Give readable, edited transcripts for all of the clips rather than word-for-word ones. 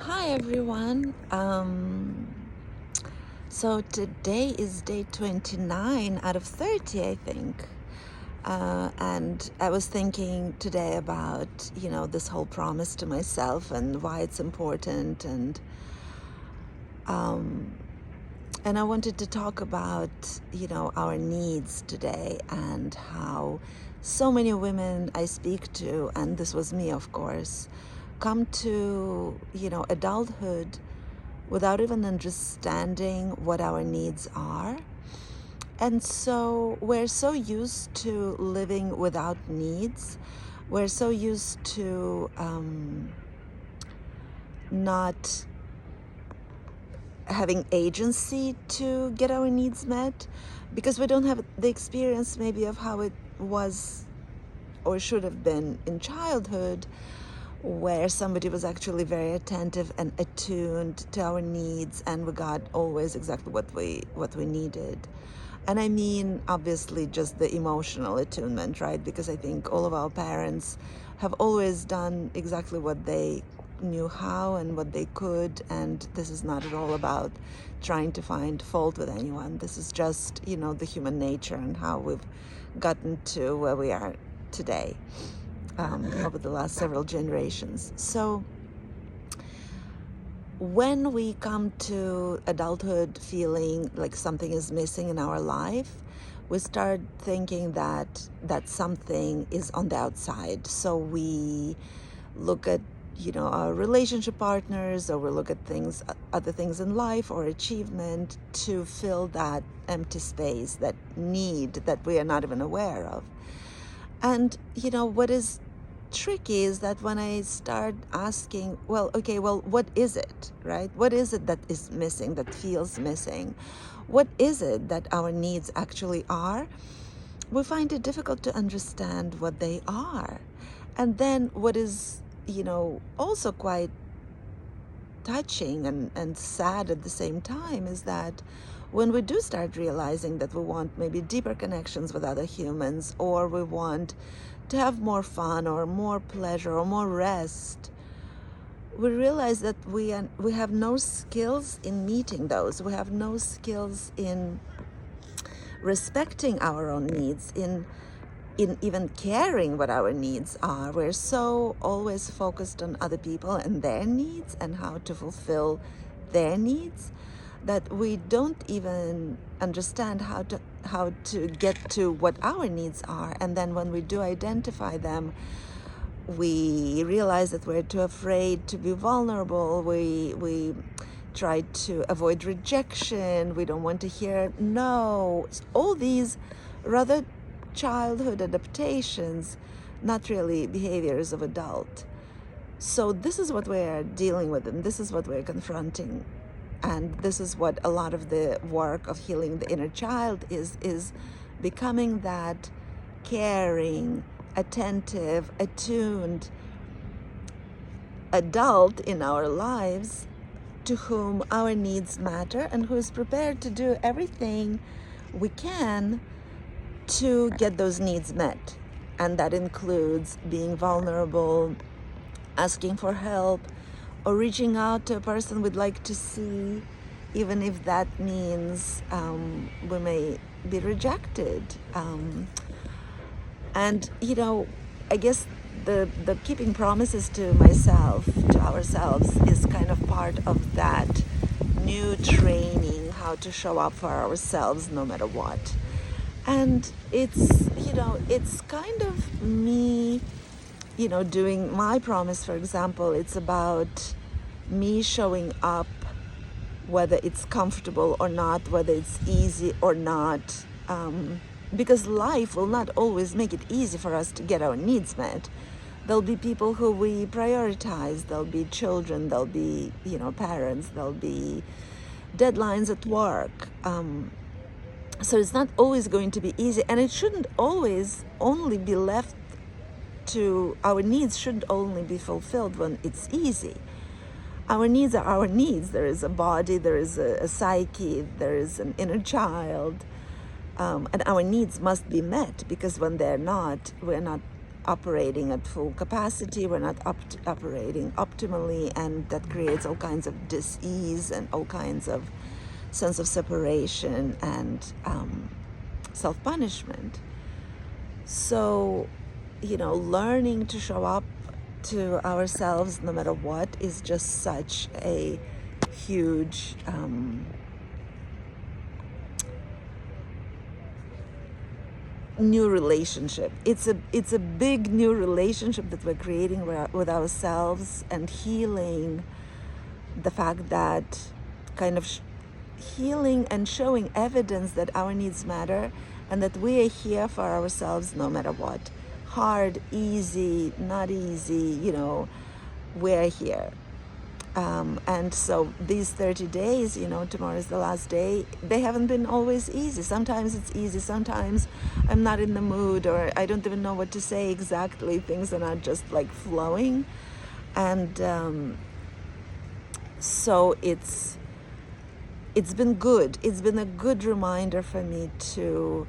Hi everyone. So today is day 29 out of 30, I think. And I was thinking today about, this whole promise to myself and why it's important, um, and I wanted to talk about, our needs today and how so many women I speak to, and this was me, of course, come to, adulthood without even understanding what our needs are. And so we're so used to living without needs. We're so used to not having agency to get our needs met because we don't have the experience maybe of how it was or should have been in childhood, where somebody was actually very attentive and attuned to our needs, and we got always exactly what we needed. And I mean, obviously, just the emotional attunement, right? Because I think all of our parents have always done exactly what they knew how and what they could. And this is not at all about trying to find fault with anyone. This is just, the human nature and how we've gotten to where we are today over the last several generations. So when we come to adulthood feeling like something is missing in our life, we start thinking that something is on the outside. So we look at, our relationship partners, or we look at other things in life or achievement to fill that empty space, that need that we are not even aware of. And, what is tricky is that when I start asking, what is it, right? What is it that is missing, that feels missing? What is it that our needs actually are? We find it difficult to understand what they are. And then what is, also quite touching and sad at the same time is that when we do start realizing that we want maybe deeper connections with other humans, or we want to have more fun or more pleasure or more rest, we realize that we have no skills in meeting those. We have no skills in respecting our own needs, in even caring what our needs are. We're so always focused on other people and their needs and how to fulfill their needs that we don't even understand how to get to what our needs are. And then when we do identify them, we realize that we're too afraid to be vulnerable. We try to avoid rejection. We don't want to hear no. All these rather childhood adaptations, not really behaviors of adult. So this is what we're dealing with, and this is what we're confronting. And this is what a lot of the work of healing the inner child is becoming that caring, attentive, attuned adult in our lives to whom our needs matter and who is prepared to do everything we can to get those needs met. And that includes being vulnerable, asking for help, or reaching out to a person we'd like to see, even if that means we may be rejected. And, I guess the keeping promises to myself, to ourselves, is kind of part of that new training, how to show up for ourselves no matter what. And it's kind of me, doing my promise, for example. It's about me showing up, whether it's comfortable or not, whether it's easy or not, because life will not always make it easy for us to get our needs met. There'll be people who we prioritize. There'll be children. There'll be, parents. There'll be deadlines at work. So it's not always going to be easy, and it shouldn't always only be left to our needs shouldn't only be fulfilled when it's easy. Our needs are our needs. There is a body, there is a psyche, there is an inner child, and our needs must be met, because when they're not, we're not operating at full capacity, we're not operating optimally, and that creates all kinds of dis-ease and all kinds of sense of separation and self-punishment. So, learning to show up to ourselves no matter what is just such a huge new relationship. It's a big new relationship that we're creating with ourselves, and healing the fact that kind of healing and showing evidence that our needs matter and that we are here for ourselves no matter what. Hard, easy, not easy, we're here. And so these 30 days, tomorrow is the last day, they haven't been always easy. Sometimes it's easy, sometimes I'm not in the mood, or I don't even know what to say exactly. Things are not just like flowing. And so it's been good. It's been a good reminder for me to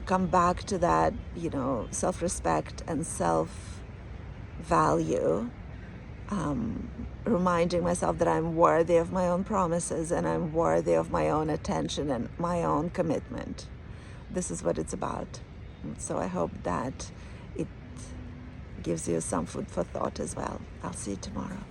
come back to that, self-respect and self-value. Reminding myself that I'm worthy of my own promises, and I'm worthy of my own attention and my own commitment. This is what it's about. So I hope that it gives you some food for thought as well. I'll see you tomorrow.